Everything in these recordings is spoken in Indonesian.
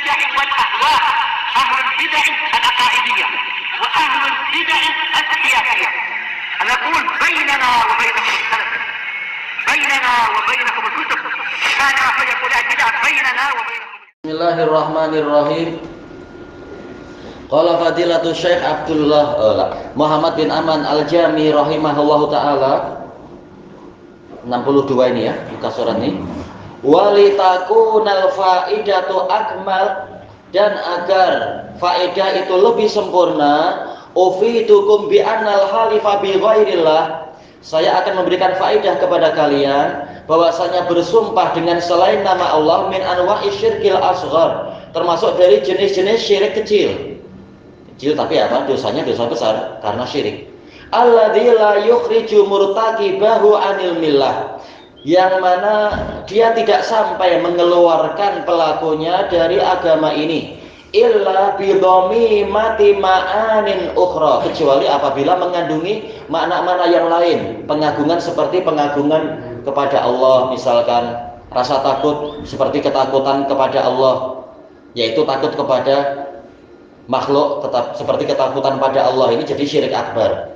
البدع والأهواء، أهل البدع العقائدية وأهل البدع السياسية. نقول بيننا وبينكم السلف، بيننا وبينكم الكتب، كان فيقول البدع بيننا وبينكم. Bismillahirrahmanirrahim. Qala fadilatul Syekh Abdullah Muhammad bin Aman Al-Jami rahimahullahu taala. 62 ini ya, buka surat ini. Walitakunal faidatu akmal, dan agar faedah itu lebih sempurna, ufidukum bi annal halifa bi ghairillah, saya akan memberikan faedah kepada kalian bahwasanya bersumpah dengan selain nama Allah min anwa'i syirkil asghar, termasuk dari jenis-jenis syirik kecil. Kecil tapi apa? Dosanya dosa besar karena syirik. Alladzi la yukhriju murtaqibahu anil millah, yang mana dia tidak sampai mengeluarkan pelakunya dari agama ini, illa bidhomi mati ma'anin ukhra, kecuali apabila mengandungi makna-makna yang lain, pengagungan seperti pengagungan kepada Allah, misalkan rasa takut seperti ketakutan kepada Allah, yaitu takut kepada makhluk tetap seperti ketakutan pada Allah, ini jadi syirik akbar.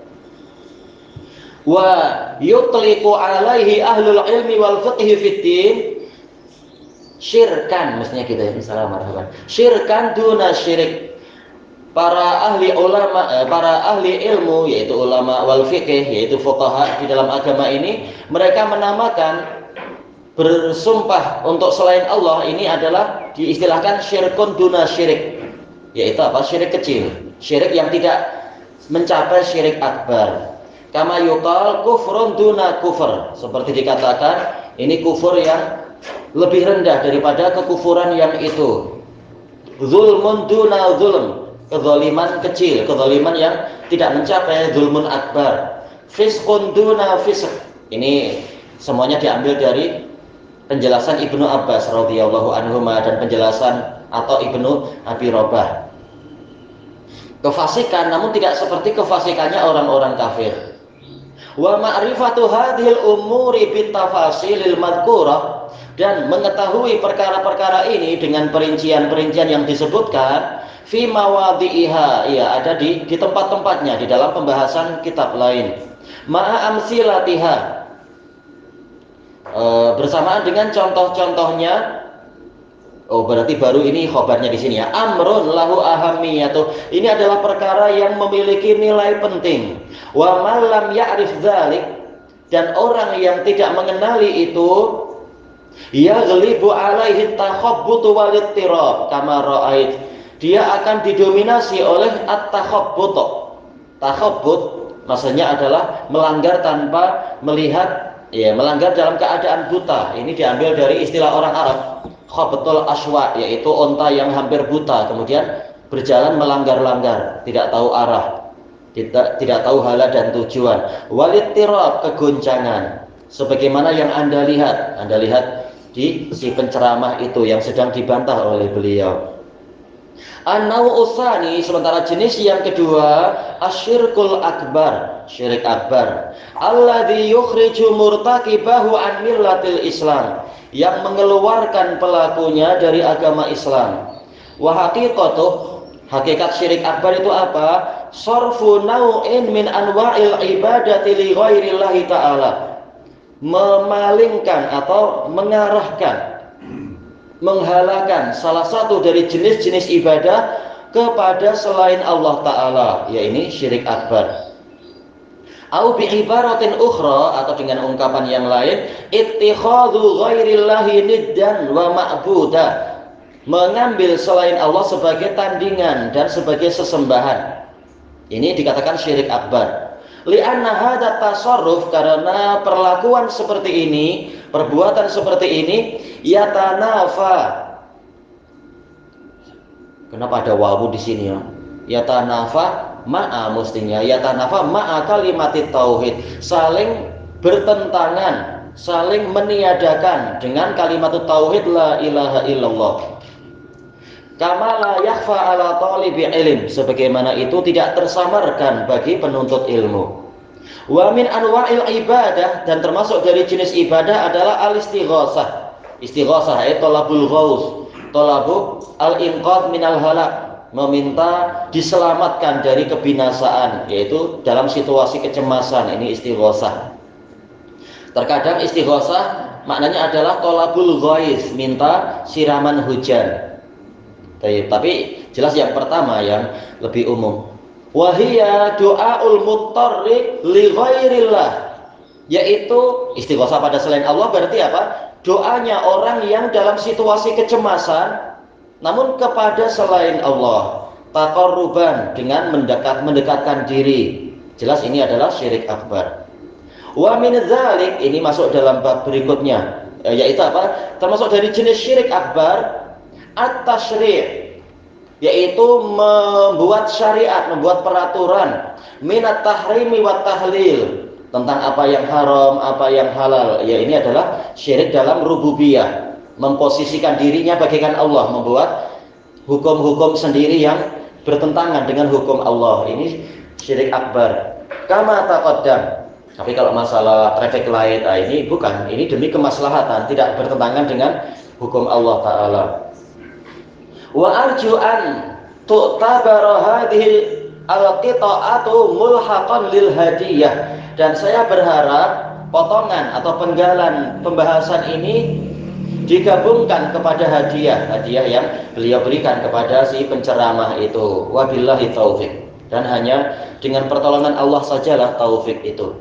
Wa yutliqu alaihi ahlul ilmi wal fiqhi fiddin syirkan, mestinya kita ya, misalnya marhaban. Syirkan duna syirik. Para ahli ulama, para ahli ilmu yaitu ulama wal fiqh, yaitu fuqaha di dalam agama ini, mereka menamakan bersumpah untuk selain Allah ini adalah diistilahkan syirkun duna syirik. Yaitu apa? Syirik kecil, syirik yang tidak mencapai syirik akbar. Kama yuqal kufrun duna kufur, seperti dikatakan ini kufur yang lebih rendah daripada kekufuran yang itu. Zulmun duna zulm, kezaliman kecil, kezaliman yang tidak mencapai zulmun akbar. Fisqun duna fisq, ini semuanya diambil dari penjelasan Ibnu Abbas radhiyallahu anhuma dan penjelasan atau Ibnu Abi Robah. Kefasikan namun tidak seperti kefasikannya orang-orang kafir. Wa ma'rifatu hadhil umuri bitafasilil madhkurah, dan mengetahui perkara-perkara ini dengan perincian-perincian yang disebutkan fi mawadhi'iha, ya ada di tempat-tempatnya di dalam pembahasan kitab lain. Ma'a amsilatiha, bersamaan dengan contoh-contohnya. Oh, berarti baru ini khobarnya di sini ya. Amrun lahu ahamiyatu. Ini adalah perkara yang memiliki nilai penting. Wa man lam ya'rif dzalik, dan orang yang tidak mengenali itu, yaghlibu alaihi takhabbutu wal ittirab kama ra'ait, dia akan didominasi oleh at-takhabbut. Takhabbut maksudnya adalah melanggar tanpa melihat, ya, melanggar dalam keadaan buta. Ini diambil dari istilah orang Arab, khabtul aswa, yaitu onta yang hampir buta kemudian berjalan melanggar-langgar, tidak tahu arah, tidak tahu hala dan tujuan. Walittirab, kegoncangan, sebagaimana yang Anda lihat di si penceramah itu yang sedang dibantah oleh beliau. An-naw'u tsani, sementara jenis yang kedua, asyirkul akbar, syirik akbar, alladzi yukhriju murtaqibahu an millatil Islam, yang mengeluarkan pelakunya dari agama Islam. Wa haqiqatuh, hakikat syirik akbar itu apa? Sarfu naw'in min anwa'il ibadati li ghairillahi ta'ala, memalingkan atau mengarahkan, menghalakan salah satu dari jenis-jenis ibadah kepada selain Allah Ta'ala, yaitu syirik akbar. Au bi ibaratin ukhra, atau dengan ungkapan yang lain, ittikhadhu ghairillahi niddan wa ma'buda, mengambil selain Allah sebagai tandingan dan sebagai sesembahan. Ini dikatakan syirik akbar. Li'anna hadza tasarruf, karena perlakuan seperti ini, perbuatan seperti ini, yatanafa. Kenapa ada wawu di sini ya? Yatanafa ma'a, mestinya yatanafa ma'a kalimatit tauhid, saling bertentangan, saling meniadakan dengan kalimat tauhid la ilaha illallah. Kama la yakhfa ala talibi ilm, sebagaimana itu tidak tersamarkan bagi penuntut ilmu. Wa min anwa'il ibadah, dan termasuk dari jenis ibadah adalah al-istighosah. Istighosah itu talabul ghaus, Talabu al-inqadh minal halak, meminta diselamatkan dari kebinasaan, yaitu dalam situasi kecemasan. Ini istighosah. Terkadang istighosah maknanya adalah thalabul ghais, minta siraman hujan. Tapi jelas yang pertama yang lebih umum. Wahiyya du'aul muttarri li ghairillah, yaitu istighosah pada selain Allah berarti apa? Doanya orang yang dalam situasi kecemasan namun kepada selain Allah, taqarruban, dengan mendekatkan diri. Jelas ini adalah syirik akbar. Wa min dzalik, ini masuk dalam bab berikutnya, yaitu apa? Termasuk dari jenis syirik akbar at-tasyri', yaitu membuat syariat, membuat peraturan, minat tahrimi wa tahlil, tentang apa yang haram, apa yang halal. Ya, ini adalah syirik dalam rububiyah, memposisikan dirinya bagaikan Allah, membuat hukum-hukum sendiri yang bertentangan dengan hukum Allah. Ini syirik akbar. Kama taqaddam. Tapi kalau masalah traffic light, ini bukan, ini demi kemaslahatan, tidak bertentangan dengan hukum Allah Ta'ala. Wa arju an tu'tabara hadhihi al-qita'atu mulhaqan lil hadiyah. Dan saya berharap potongan atau penggalan pembahasan ini digabungkan kepada hadiah yang beliau berikan kepada si penceramah itu. Wabillahi taufik. Dan hanya dengan pertolongan Allah sajalah taufik itu.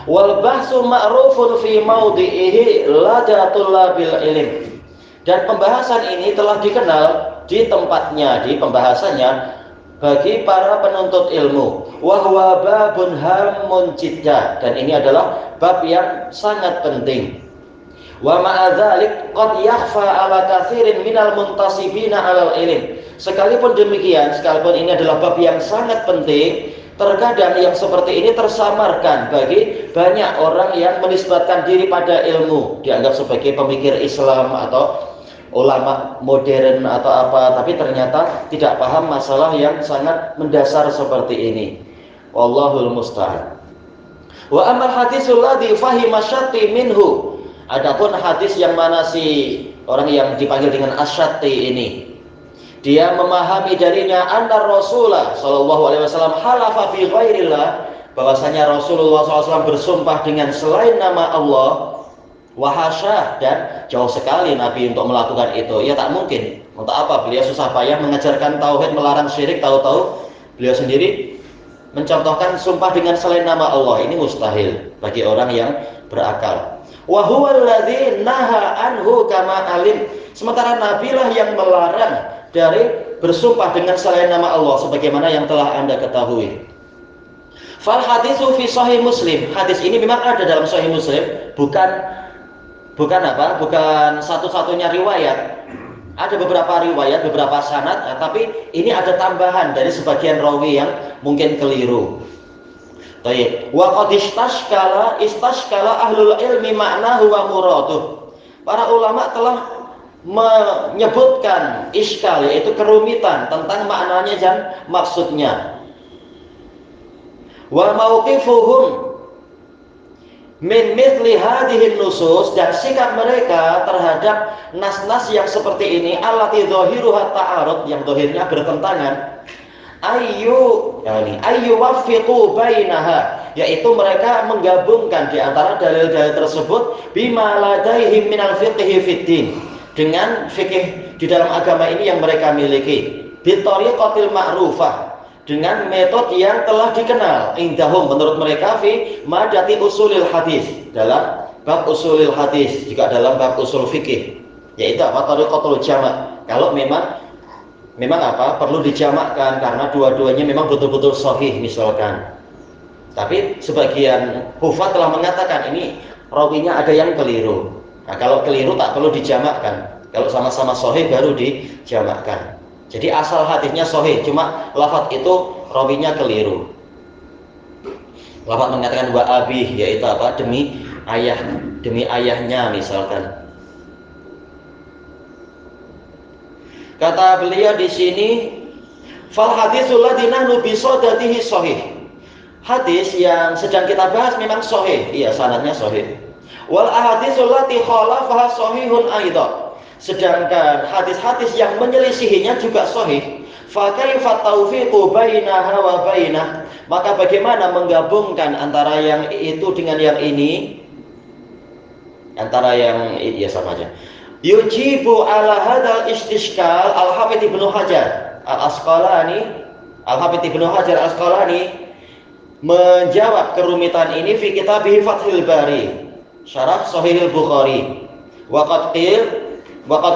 Wal bahsu ma'rufun fi mawdi'ihi lada tullabil ilm. Dan pembahasan ini telah dikenal di tempatnya, di pembahasannya bagi para penuntut ilmu. Wa huwa babun hamun jidda, dan ini adalah bab yang sangat penting. Wa ma'a dzalik qad yakhfa 'ala katsirin minal muntasibina 'alal ilm. Sekalipun demikian, sekalipun ini adalah bab yang sangat penting, terkadang yang seperti ini tersamarkan bagi banyak orang yang menisbatkan diri pada ilmu, dianggap sebagai pemikir Islam atau ulama modern atau apa, tapi ternyata tidak paham masalah yang sangat mendasar seperti ini. Wallahul musta'an. Wa amal hadisul ladzi fahima syatti minhu. Adapun hadis yang mana si orang yang dipanggil dengan asyatti ini, dia memahami darinya anna Rasulullah sallallahu alaihi wasallam halafa fi ghairillah, bahwasanya Rasulullah SAW bersumpah dengan selain nama Allah. Wahasya, dan jauh sekali Nabi untuk melakukan itu. Ya tak mungkin. Untuk apa beliau susah payah mengajarkan tauhid, melarang syirik, tahu-tahu beliau sendiri mencontohkan sumpah dengan selain nama Allah. Ini mustahil bagi orang yang berakal. Wa huwa alladzi naha anhu kama alim. Sementara Nabi lah yang melarang dari bersumpah dengan selain nama Allah, sebagaimana yang telah Anda ketahui. Fal haditsu fi sahih Muslim. Hadis ini memang ada dalam sahih Muslim, bukan satu-satunya riwayat. Ada beberapa riwayat, beberapa sanad, tapi ini ada tambahan dari sebagian rawi yang mungkin keliru. Baik, wa qad istashkala ahlul ilmi ma'nahu wa muraduh. Para ulama telah menyebutkan iskal, yaitu kerumitan tentang maknanya dan maksudnya. Wa mauqifuhum min mithli hadhihi nusus, dan sikap mereka terhadap nas-nas yang seperti ini, allati dhahiruha ta'arud, yang zahirnya bertentangan, ayyu waffiqu bainaha, yaitu mereka menggabungkan di antara dalil-dalil tersebut bima ladaihim minal fiqhi fiddin, dengan fikih di dalam agama ini yang mereka miliki, bitariqatil ma'rufah, dengan metode yang telah dikenal, indahum, menurut mereka, fi madati usulil hadis, dalam bab usulil hadis, juga dalam bab usul fikih, yaitu apa? Tariqatul jama'. Kalau memang apa? Perlu dijamakkan karena dua-duanya memang betul-betul sahih misalkan. Tapi sebagian hufaz telah mengatakan ini rawinya ada yang keliru. Nah, kalau keliru tak perlu dijamakkan. Kalau sama-sama sahih baru dijamakkan. Jadi asal hadisnya sahih, cuma lafaz itu rawinya keliru. Lafaz mengatakan wa abih, yaitu apa? Demi ayahnya misalkan. Kata beliau di sini, fal hadisul ladzi nahnu bi sadatihi sahih. Hadis yang sedang kita bahas memang sahih, iya sanadnya sahih. Wal ahadisul lati khalafaha sahihun aidan. sedangkan hadis-hadis yang menyelisihinya juga sahih, fa kaifa taufiqu bainaha wa bainah, maka bagaimana menggabungkan antara yang itu dengan yang ini, antara yang ya sama aja. Yujibu ala hadzal istishkal Al-Hafidz Ibnu Hajar Al-Asqalani menjawab kerumitan ini fi kitabih Fathul Bari syarah Sahih Al-Bukhari. Waqad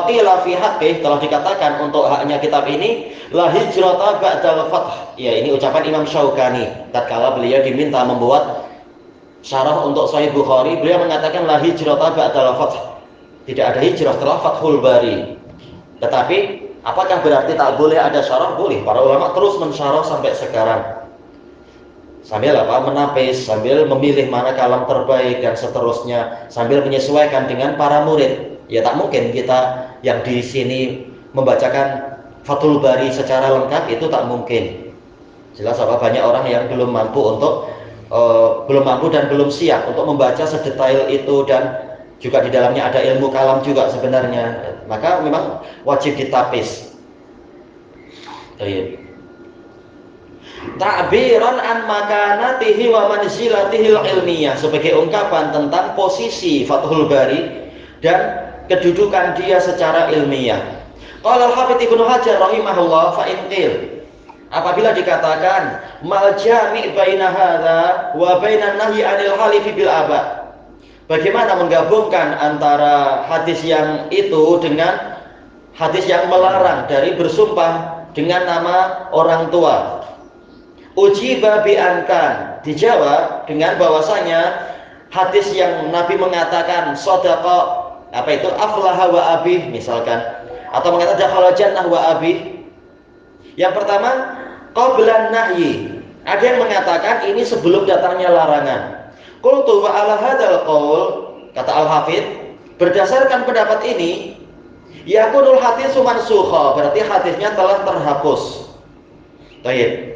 qila fi haqqih, telah dikatakan untuk haknya kitab ini, la hijrata ba'dal fath. Ya, ini ucapan Imam Syaukani tatkala beliau diminta membuat syarah untuk Sahih Bukhari, beliau mengatakan la hijrata ba'dal fath. Tidak ada hijrah setelah Fathul Bari. Tetapi apakah berarti tak boleh ada syarah? Boleh. Para ulama terus mensyarah sampai sekarang. Sambil menapis, sambil memilih mana kalam terbaik dan seterusnya, sambil menyesuaikan dengan para murid. Ya tak mungkin kita yang di sini membacakan Fathul Bari secara lengkap, itu tak mungkin. Jelas banyak orang yang belum mampu dan belum siap untuk membaca sedetail itu, dan juga di dalamnya ada ilmu kalam juga sebenarnya. Maka memang wajib ditapis. Ta'biran an makanatihi wa manzilatihi ilmiyah, sebagai ungkapan tentang posisi Fathul Bari dan kedudukan dia secara ilmiah. Qala Al-Hafidz Ibnu Hajar rahimahullah, fa in qil, apabila dikatakan mal jami' baina hadza wa bainan nahyi 'anil halifi bil aba, bagaimana menggabungkan antara hadis yang itu dengan hadis yang melarang dari bersumpah dengan nama orang tua? Ujiba bi ankan, dijawab dengan bahwasanya hadis yang Nabi mengatakan shadaqa, aflaha wa abih misalkan, atau mengatakan dakhala jannah wa abih. Yang pertama qablan nahyi, ada yang mengatakan ini sebelum datangnya larangan. Qultu wa ala hadzal qaul, kata Al-Hafidz, berdasarkan pendapat ini, yakunul haditsu mansukha, berarti hadisnya telah terhapus. Baik.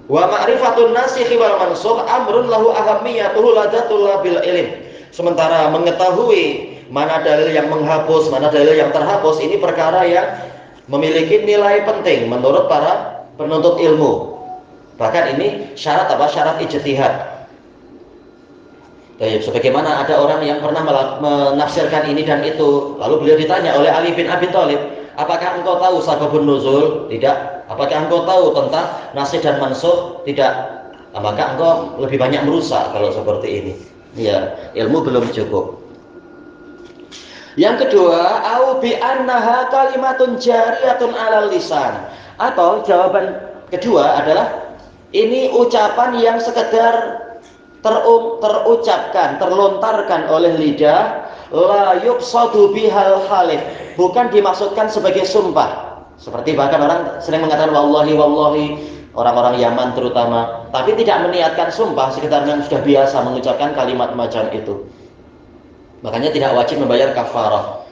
Wa ma'rifatun nasikh wal mansukh amrun lahu ahammiyatuhu ladatul bil ilm. Sementara mengetahui mana dalil yang menghapus, mana dalil yang terhapus, ini perkara yang memiliki nilai penting menurut para penuntut ilmu. Bahkan ini syarat syarat ijtihad. Sebagaimana ada orang yang pernah menafsirkan ini dan itu, lalu beliau ditanya oleh Ali bin Abi Thalib, apakah engkau tahu sababun nuzul? Tidak. Apakah engkau tahu tentang nasikh dan mansukh? Tidak. Maka engkau lebih banyak merusak kalau seperti ini. Ya, ilmu belum cukup. Yang kedua, au bi annaha kalimatun jariyatun 'alal lisan. Atau jawaban kedua adalah ini ucapan yang sekedar terucapkan, terlontarkan oleh lidah, la yuqsadu bihal halif, bukan dimaksudkan sebagai sumpah. Seperti bahkan orang sering mengatakan wallahi wallahi, orang-orang Yaman terutama, tapi tidak meniatkan sumpah, sekedar yang sudah biasa mengucapkan kalimat macam itu. Makanya tidak wajib membayar kafarah.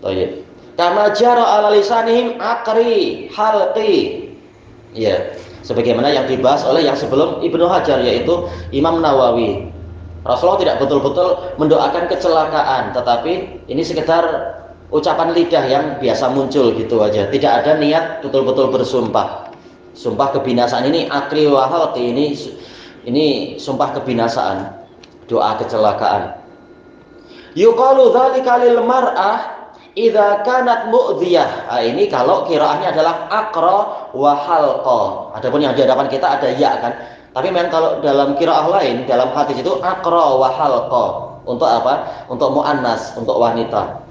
Baik. Kama jara ala lisanihim akri halqi. Ya, sebagaimana yang dibahas oleh yang sebelum Ibnu Hajar, yaitu Imam Nawawi. Rasulullah tidak betul-betul mendoakan kecelakaan, tetapi ini sekedar ucapan lidah yang biasa muncul gitu aja. Tidak ada niat betul-betul bersumpah. Sumpah kebinasaan ini akri wa halqi, ini sumpah kebinasaan, doa kecelakaan. Yuqalu dzalika lil mar'ah idza kanat mu'dhiyah. Ini kalau qiraahnya adalah aqra wa halqa. Adapun yang di hadapan kita ada ya kan. Tapi memang kalau dalam qiraah lain, dalam hadis itu aqra wa halqa. Untuk apa? Untuk muannas, untuk wanita.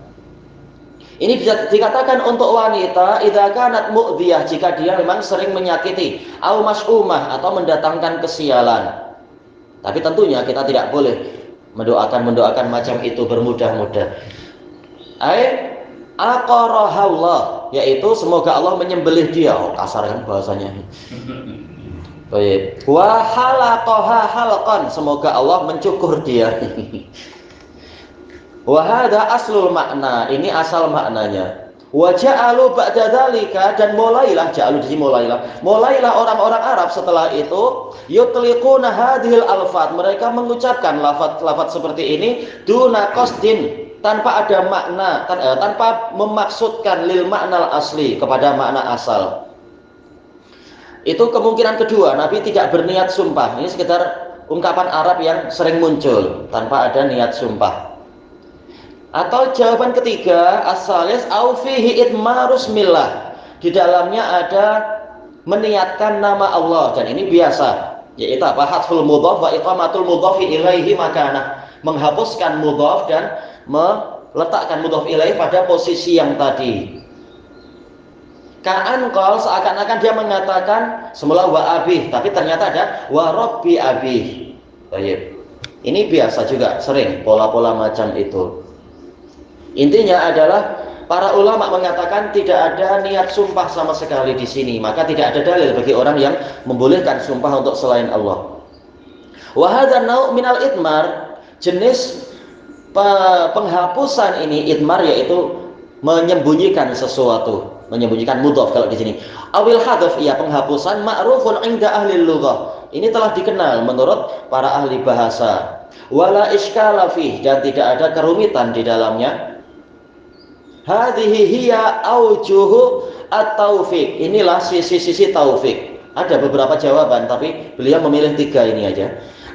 Ini bisa dikatakan untuk wanita idza kanat mu'dhiyah, jika dia memang sering menyakiti, au mas'umah, atau mendatangkan kesialan. Tapi tentunya kita tidak boleh mendoakan macam itu bermudah-mudah. Aqarahallah, yaitu semoga Allah menyembelih dia. Kasar kan bahasanya. Baik. Wa halaqaha halqan, semoga Allah mencukur dia. Wa hadza aslul makna, ini asal maknanya. Wa ja'alu ba'da dzalika, dan mulailah orang-orang Arab setelah itu yutliquna hadhil alfat, mereka mengucapkan lafaz-lafaz seperti ini duna qasdin, tanpa ada makna, tanpa memaksudkan lil makna asli kepada makna asal. Itu kemungkinan kedua, Nabi tidak berniat sumpah. Ini sekitar ungkapan Arab yang sering muncul tanpa ada niat sumpah. Atau jawaban ketiga, as-salis au fihi idmarus millah. Di dalamnya ada meniatkan nama Allah, dan ini biasa, yaitu apa? Hadful mudhaf wa iqamatul mudhafi ilaihi makanah. Menghapuskan mudhaf dan meletakkan mudhaf ilaih pada posisi yang tadi. Ka'an qol, seakan-akan dia mengatakan semula wa abih, tapi ternyata ada wa rabbi abih. Baik. Ini biasa juga, sering pola-pola macam itu. Intinya adalah para ulama mengatakan tidak ada niat sumpah sama sekali di sini, maka tidak ada dalil bagi orang yang membolehkan sumpah untuk selain Allah. Wa hadza nau' minal idmar, jenis penghapusan ini idmar, yaitu menyembunyikan sesuatu, menyembunyikan mudhaf kalau di sini. Awil hadaf, ya penghapusan ma'rufun 'inda ahli lughah. Ini telah dikenal menurut para ahli bahasa. Wala iskala fih, dan tidak ada kerumitan di dalamnya. Hadhihi hiya aujuhu at-taufiq. Inilah sisi-sisi taufik. Ada beberapa jawaban, tapi beliau memilih 3 ini aja.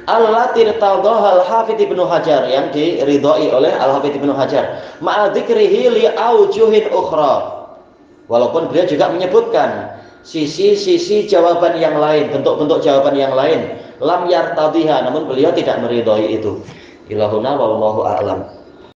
Allati irtadhaha al-Hafidz Ibnu Hajar, yang diridhai oleh Al-Hafidz Ibnu Hajar. Ma'a dzikrihi li aujuhin ukhra. Walaupun beliau juga menyebutkan sisi-sisi jawaban yang lain, bentuk-bentuk jawaban yang lain, lam yartadhiha, namun beliau tidak meridhai itu. Ilahuna wallahu a'lam.